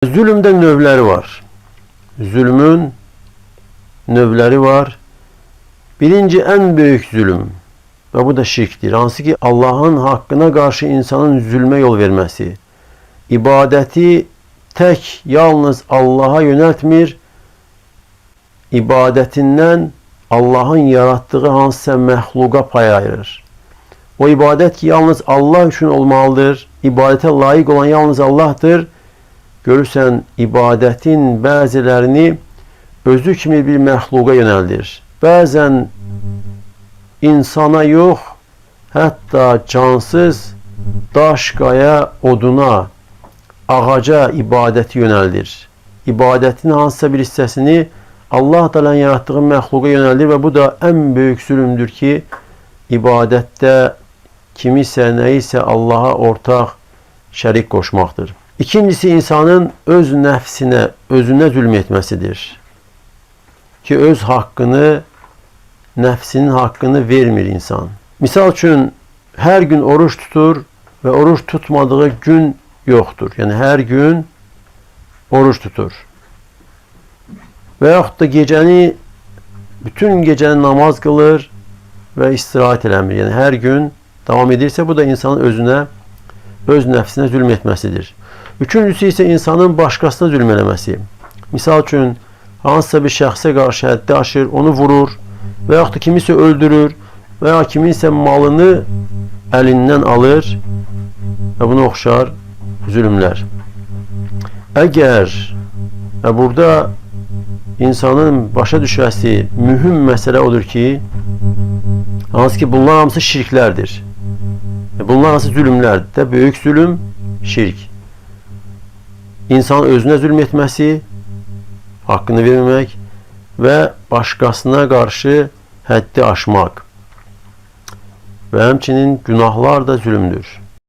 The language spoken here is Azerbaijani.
Zulümdə növləri var. Zulmün növləri var. Birinci, ən böyük zulüm və bu da şirkdir. Hansı ki, Allahın haqqına qarşı insanın zülmə yol verməsi. İbadəti tək, yalnız Allaha yönəltmir. İbadətindən Allahın yaratdığı hansısa məxluqa pay ayırır. O ibadət ki, yalnız Allah üçün olmalıdır. İbadətə layiq olan yalnız Allahdır. Görürsən, ibadətin bəzilərini özü kimi bir məxluqa yönəldir. Bəzən insana yox, hətta cansız daş, qaya, oduna, ağaca ibadəti yönəldir. İbadətin hansısa bir hissəsini Allah da yaratdığı məxluqa yönəldir və bu da ən böyük zülümdür ki, ibadətdə kimisə, nəyisə Allaha ortaq, şərik qoşmaqdır. İkincisi, insanın öz nəfsinə, özünə zülm etməsidir. Ki, öz haqqını, nəfsinin haqqını vermir insan. Misal üçün, hər gün oruç tutur və oruç tutmadığı gün yoxdur. Yəni, hər gün oruç tutur. Və yaxud da gecəni, bütün gecəni namaz qılır və istirahət eləmir. Yəni, hər gün davam edirsə, bu da insanın özünə, öz nəfsinə zülm etməsidir. Üçüncüsü isə insanın başqasına zülm eləməsi. Misal üçün, hansısa bir şəxsə qarşı həddi aşır, onu vurur və yaxud da kimisə öldürür və ya kiminsə malını əlindən alır və buna oxşar zülmlər. Əgər burada insanın başa düşəsi mühüm məsələ odur ki, hansı ki, bunlar hamısı şirklərdir. Bunlar hamısı zülmlərdir də, böyük zülm, şirk. İnsanın özünə zülm etməsi, haqqını verməmək və başqasına qarşı həddi aşmaq və həmçinin günahlar da zülmdür.